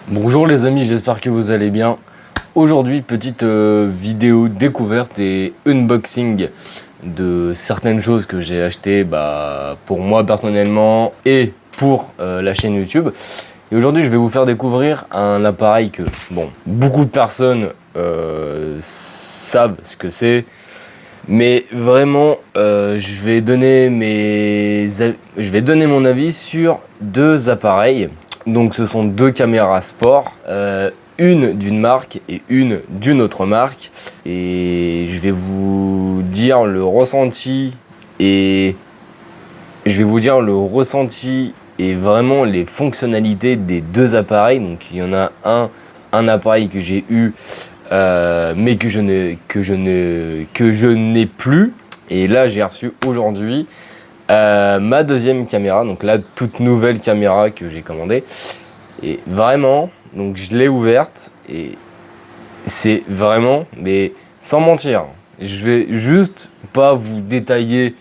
Bonjour les amis, j'espère que vous allez bien. Aujourd'hui, petite vidéo découverte et unboxing de certaines choses que j'ai achetées pour moi personnellement et pour la chaîne YouTube. Et aujourd'hui, je vais vous faire découvrir un appareil que, beaucoup de personnes savent ce que c'est. Mais vraiment, je vais donner mon avis sur deux appareils. Donc ce sont deux caméras sport, une d'une marque et une d'une autre marque. Et je vais vous dire le ressenti et vraiment les fonctionnalités des deux appareils. Donc il y en a un appareil que j'ai eu mais que je n'ai plus. Et là, j'ai reçu aujourd'hui ma deuxième caméra, donc la toute nouvelle caméra que j'ai commandée. Et vraiment, donc je l'ai ouverte et c'est vraiment, mais sans mentir, je vais juste pas vous détailler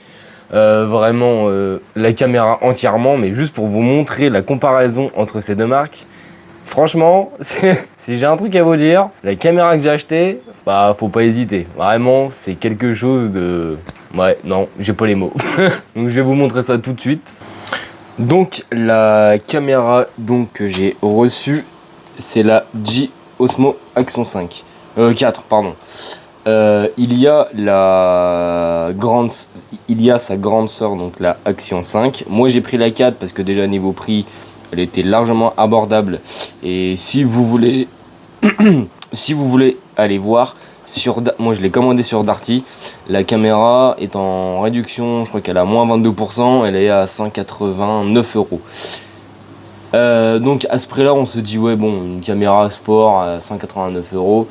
vraiment la caméra entièrement, mais juste pour vous montrer la comparaison entre ces deux marques. Franchement, si j'ai un truc à vous dire, la caméra que j'ai achetée, faut pas hésiter. Vraiment, c'est quelque chose de... Ouais, non, j'ai pas les mots. Donc je vais vous montrer ça tout de suite. Donc la caméra que j'ai reçue, c'est la G Osmo Action 5. 4, pardon. Il y a sa grande sœur, donc la Action 5. Moi j'ai pris la 4 parce que déjà niveau prix, elle était largement abordable. Et si vous voulez aller voir, moi je l'ai commandé sur Darty. La caméra est en réduction, je crois qu'elle a moins 22%, elle est à 189 euros. Donc à ce prix là on se dit ouais bon, une caméra sport à 189 euros,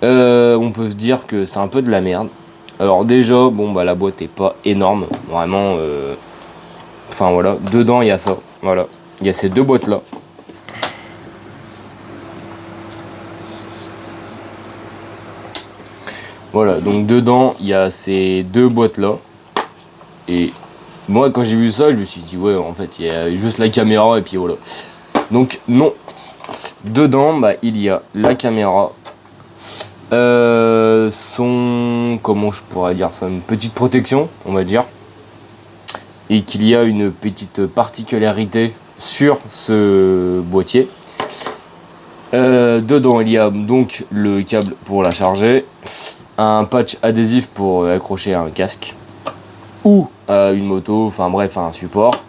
on peut se dire que c'est un peu de la merde. Alors déjà la boîte est pas énorme, vraiment, enfin voilà, dedans il y a ça, voilà, il y a ces deux boîtes là. Voilà, donc dedans, il y a ces deux boîtes-là. Et moi, quand j'ai vu ça, je me suis dit, ouais, en fait, il y a juste la caméra et puis voilà. Donc, non. Dedans, il y a la caméra. Comment je pourrais dire ça, une petite protection, on va dire. Et qu'il y a une petite particularité sur ce boîtier. Dedans, il y a donc le câble pour la charger. Un patch adhésif pour accrocher à un casque ou à une moto, enfin bref, un support.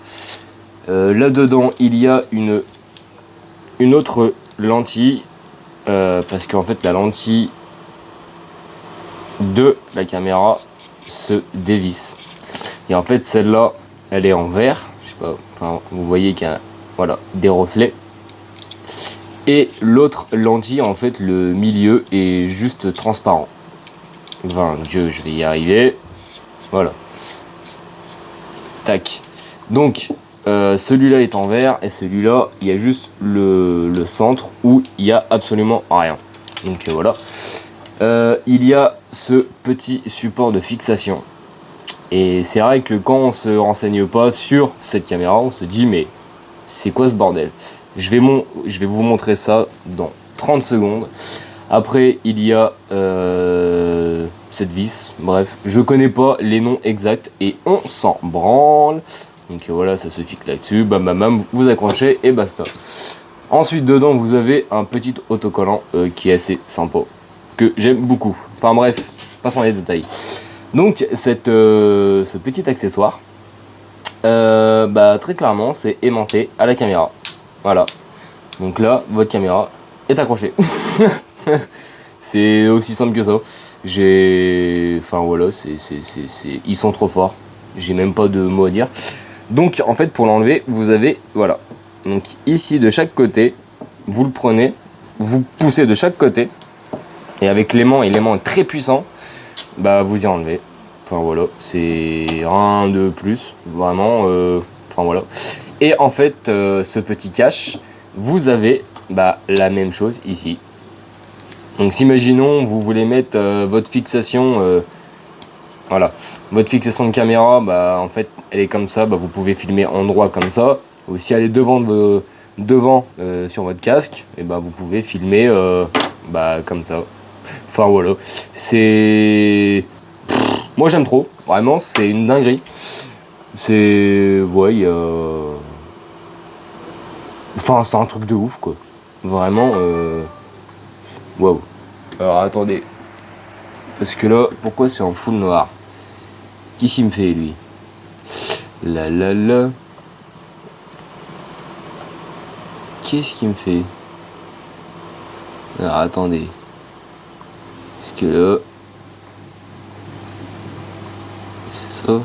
Là-dedans, il y a une autre lentille, parce qu'en fait, la lentille de la caméra se dévisse. Et en fait, celle-là, elle est en verre, je sais pas, enfin, vous voyez qu'il y a des reflets. Et l'autre lentille, en fait, le milieu est juste transparent. Enfin, Dieu, je vais y arriver. Voilà. Tac. Donc, celui-là est en vert et celui-là, il y a juste le centre où il y a absolument rien. Donc voilà. Il y a ce petit support de fixation. Et c'est vrai que quand on se renseigne pas sur cette caméra, on se dit mais c'est quoi ce bordel? Je vais vous montrer ça dans 30 secondes. Après, il y a cette vis. Bref, je connais pas les noms exacts et on s'en branle. Donc voilà, ça se fixe là-dessus. Bam bam bam, vous accrochez et basta. Ensuite, dedans, vous avez un petit autocollant qui est assez sympa, que j'aime beaucoup. Enfin bref, passons les détails. Donc, ce petit accessoire, très clairement, c'est aimanté à la caméra. Voilà. Donc là, votre caméra est accrochée. C'est aussi simple que ça. Enfin voilà, ils sont trop forts. J'ai même pas de mots à dire. Donc en fait, pour l'enlever, vous avez, voilà. Donc ici, de chaque côté, vous le prenez, vous poussez de chaque côté. Et avec l'aimant, et l'aimant est très puissant, vous y enlevez. Enfin voilà, c'est rien de plus. Vraiment, enfin voilà. Et en fait, ce petit cache, vous avez la même chose ici. Donc si imaginons vous voulez mettre votre fixation, votre fixation de caméra, en fait elle est comme ça, vous pouvez filmer en droit comme ça, ou si elle est devant devant sur votre casque, et bah vous pouvez filmer comme ça. Enfin voilà, c'est... Moi j'aime trop, vraiment c'est une dinguerie. C'est... Ouais, il y a... Enfin c'est un truc de ouf quoi. Vraiment, waouh. Alors attendez, parce que là, pourquoi c'est en full noir? Qu'est-ce qu'il me fait lui? La la la. Qu'est-ce qu'il me fait? Alors attendez. Parce que là... C'est ça?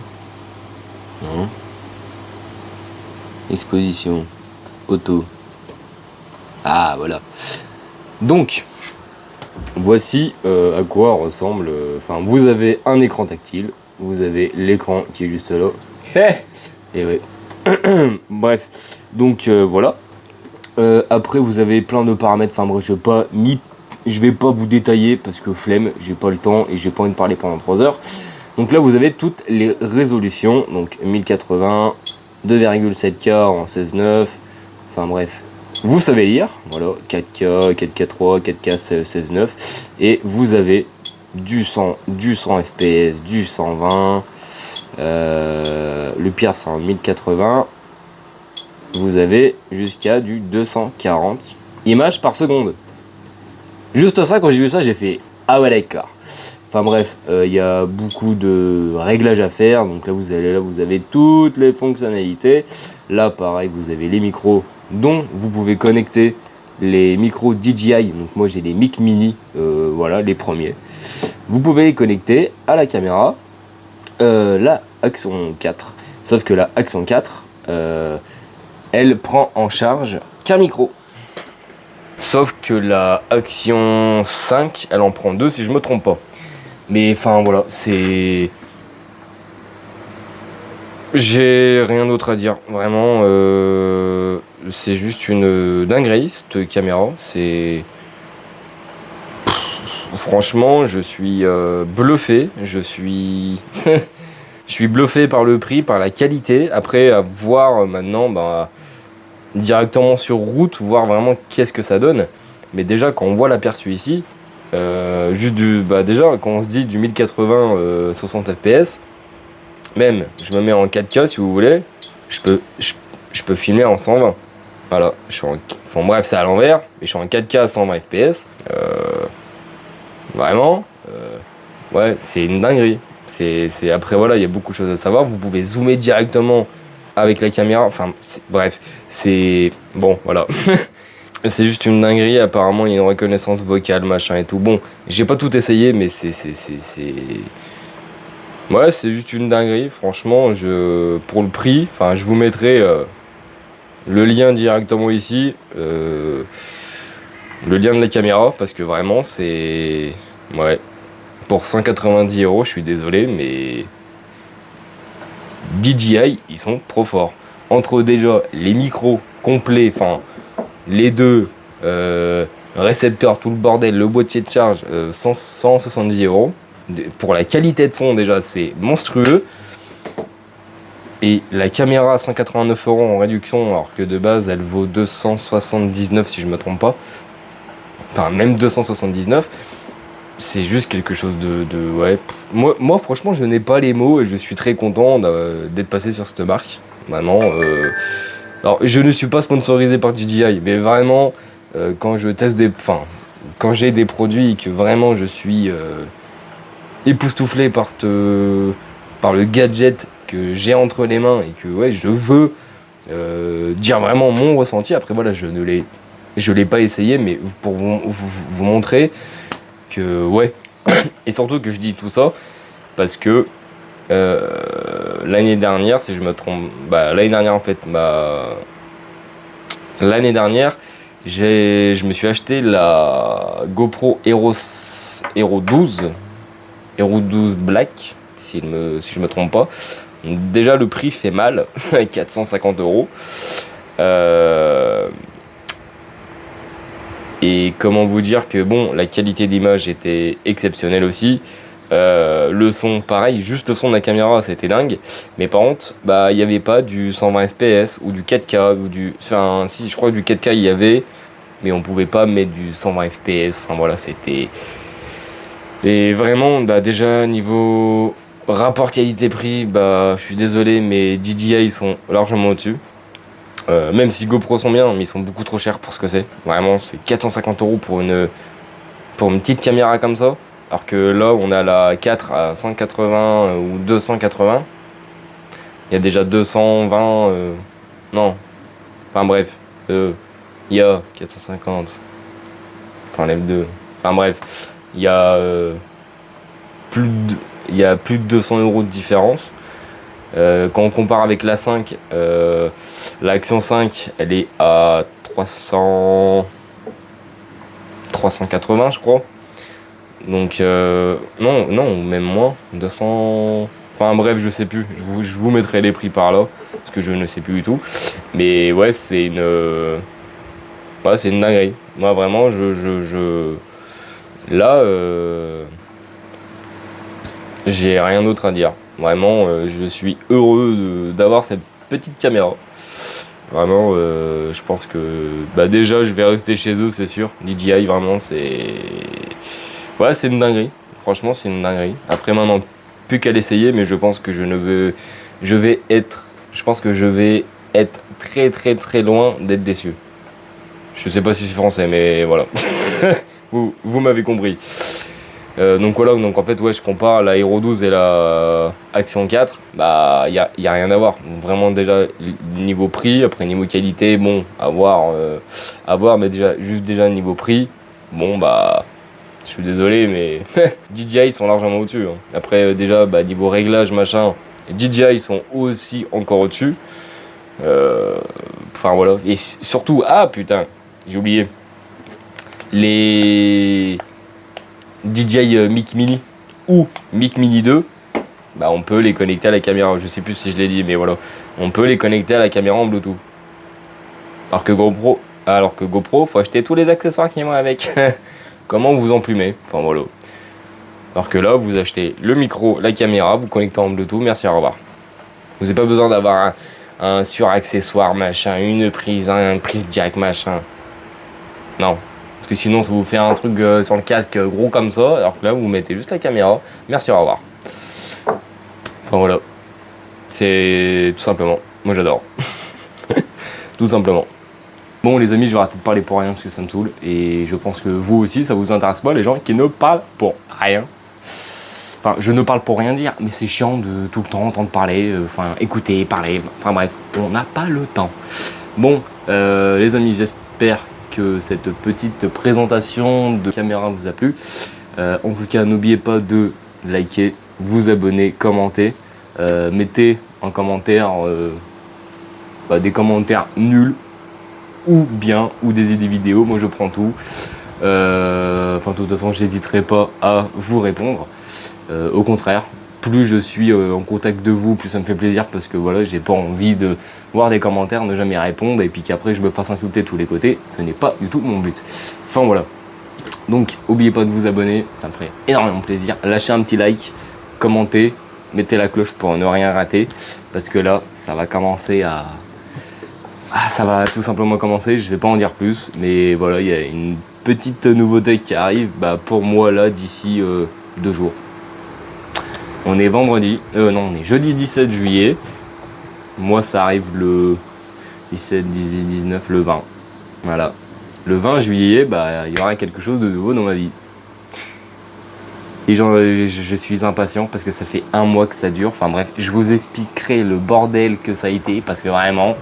Non. Exposition. Auto. Ah voilà. Donc, voici à quoi ressemble... Enfin, vous avez un écran tactile. Vous avez l'écran qui est juste là. Et ouais. Bref. Donc voilà. Après, vous avez plein de paramètres. Enfin bref, je vais pas vous détailler parce que flemme, j'ai pas le temps et j'ai pas envie de parler pendant 3 heures. Donc là, vous avez toutes les résolutions. Donc 1080, 2,7K en 16:9. Enfin bref, vous savez lire. Voilà, 4K, 4K3, 4K 16:9. Et vous avez du 100 FPS, du 120. Le pire, c'est en 1080. Vous avez jusqu'à du 240 images par seconde. Juste ça, quand j'ai vu ça, j'ai fait ah ouais d'accord. Enfin bref, il y a beaucoup de réglages à faire. Donc là vous avez toutes les fonctionnalités. Là pareil, vous avez les micros dont vous pouvez connecter les micros DJI. Donc moi j'ai les Mic Mini, voilà les premiers. Vous pouvez les connecter à la caméra, la Axon 4. Sauf que la Axon 4, elle prend en charge qu'un micro. Sauf que la Action 5, elle en prend 2 si je me trompe pas. Mais enfin voilà, c'est... J'ai rien d'autre à dire. Vraiment, c'est juste une dinguerie cette caméra. C'est... Franchement, je suis bluffé. Je suis bluffé par le prix, par la qualité. Après, à voir maintenant... directement sur route, voir vraiment qu'est-ce que ça donne. Mais déjà, quand on voit l'aperçu ici, déjà, quand on se dit du 1080 60 fps, même, je me mets en 4K si vous voulez, je peux filmer en 120. Voilà, enfin bref, c'est à l'envers, mais je suis en 4K à 120 fps. Vraiment, ouais, c'est une dinguerie. Après, voilà, il y a beaucoup de choses à savoir. Vous pouvez zoomer directement avec la caméra, enfin bref, c'est bon, voilà. C'est juste une dinguerie. Apparemment il y a une reconnaissance vocale machin et tout. Bon, j'ai pas tout essayé, mais ouais, c'est juste une dinguerie. Franchement, pour le prix, enfin je vous mettrai le lien directement ici, le lien de la caméra, parce que vraiment c'est... Ouais, pour 190 €, je suis désolé, mais DJI, ils sont trop forts. Entre déjà les micros complets, enfin les deux récepteurs, tout le bordel, le boîtier de charge, 170 €. Pour la qualité de son, déjà, c'est monstrueux. Et la caméra, 189 € en réduction, alors que de base, elle vaut 279 si je me trompe pas. Enfin, même 279. C'est juste quelque chose de ouais. Moi, franchement, je n'ai pas les mots et je suis très content d'être passé sur cette marque. Vraiment. Alors, je ne suis pas sponsorisé par DJI, mais vraiment, quand je teste quand j'ai des produits et que vraiment je suis époustouflé par le gadget que j'ai entre les mains et que ouais, je veux dire vraiment mon ressenti. Après, voilà, je l'ai pas essayé, mais pour vous montrer que ouais, et surtout que je dis tout ça parce que l'année dernière, si je me trompe, l'année dernière en fait, l'année dernière, je me suis acheté la GoPro Hero 12 Black, si je me trompe pas. Déjà le prix fait mal, 450 €. Et comment vous dire que bon, la qualité d'image était exceptionnelle aussi. Le son, pareil, juste le son de la caméra, c'était dingue. Mais par contre, bah, il n'y avait pas du 120 fps ou du 4K ou du... Enfin, si, je crois que du 4K, il y avait, mais on pouvait pas mettre du 120 fps. Enfin, voilà, c'était... Et vraiment, bah, déjà, niveau rapport qualité-prix, bah, je suis désolé, mais DJI, ils sont largement au-dessus. Même si GoPro sont bien, mais ils sont beaucoup trop chers pour ce que c'est. Vraiment, c'est 450 € pour une petite caméra comme ça. Alors que là, on a la 4 à 180 ou 280. Il y a déjà 220. Non. Enfin bref. Il y a 450. T'enlèves 2. Enfin bref. Il y a il y a plus de 200 € de différence. Quand on compare avec la 5, l'Action 5, elle est à 380, je crois. Donc, non, même moins, 200... Enfin bref, je sais plus, je vous mettrai les prix par là, parce que je ne sais plus du tout. Mais ouais, c'est une dinguerie. Moi, vraiment, là, j'ai rien d'autre à dire. Vraiment, je suis heureux d'avoir cette petite caméra. Vraiment, je pense que bah déjà, je vais rester chez eux, c'est sûr. DJI, vraiment, ouais, c'est une dinguerie. Franchement, c'est une dinguerie. Après, maintenant, plus qu'à l'essayer, mais je pense que je vais être très très très loin d'être déçu. Je sais pas si c'est français, mais voilà. vous m'avez compris. Donc voilà, donc en fait, ouais, je compare la Hero 12 et la Action 4. Bah, y a rien à voir. Donc, vraiment, déjà, niveau prix, après niveau qualité, bon, à voir, mais déjà niveau prix, bon, bah, je suis désolé, mais DJI ils sont largement au-dessus. Hein. Après, déjà, bah, niveau réglage, machin, DJI ils sont aussi encore au-dessus. Enfin, voilà. Et surtout, ah putain, j'ai oublié. Les DJI Mic Mini ou Mic Mini 2, bah, on peut les connecter à la caméra. Je sais plus si je l'ai dit, mais voilà. On peut les connecter à la caméra en Bluetooth. Alors que GoPro, faut acheter tous les accessoires qui vont avec. Comment vous emplumer. Enfin voilà. Alors que là, vous achetez le micro, la caméra, vous connectez en Bluetooth, merci, au revoir. Vous n'avez pas besoin d'avoir un suraccessoire, machin, une prise jack, machin. Non. Parce que sinon, ça vous fait un truc sur le casque gros comme ça, alors que là, vous mettez juste la caméra, merci, au revoir. Enfin voilà. C'est tout simplement. Moi, j'adore. Tout simplement. Bon les amis, je vais arrêter de parler pour rien parce que ça me saoule. Et je pense que vous aussi, ça vous intéresse pas, les gens qui ne parlent pour rien. Enfin, je ne parle pour rien dire, mais c'est chiant de tout le temps entendre parler, écouter, parler. Enfin bref, on n'a pas le temps. Bon, les amis, j'espère que cette petite présentation de caméra vous a plu. En tout cas, n'oubliez pas de liker, vous abonner, commenter. Mettez en commentaire des commentaires nuls ou bien, ou des idées vidéos, moi je prends tout. De toute façon, je n'hésiterai pas à vous répondre. Au contraire, plus je suis en contact de vous, plus ça me fait plaisir parce que voilà, j'ai pas envie de voir des commentaires, ne jamais répondre et puis qu'après je me fasse insulter de tous les côtés. Ce n'est pas du tout mon but. Enfin voilà. Donc, n'oubliez pas de vous abonner, ça me ferait énormément plaisir. Lâchez un petit like, commentez, mettez la cloche pour ne rien rater parce que là, ça va commencer à... ça va tout simplement commencer, je vais pas en dire plus, mais voilà, il y a une petite nouveauté qui arrive pour moi là d'ici 2 jours. On est vendredi, on est jeudi 17 juillet. Moi ça arrive le 17, 18, 19, le 20. Voilà. Le 20 juillet, il y aura quelque chose de nouveau dans ma vie. Et je suis impatient parce que ça fait 1 mois que ça dure. Enfin bref, je vous expliquerai le bordel que ça a été parce que vraiment...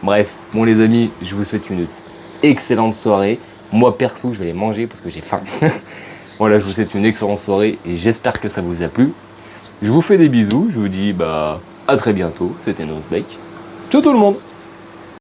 Bref, bon les amis, je vous souhaite une excellente soirée. Moi perso, je vais les manger parce que j'ai faim. Voilà, je vous souhaite une excellente soirée et j'espère que ça vous a plu. Je vous fais des bisous, je vous dis à très bientôt. C'était Nosebake. Ciao tout le monde!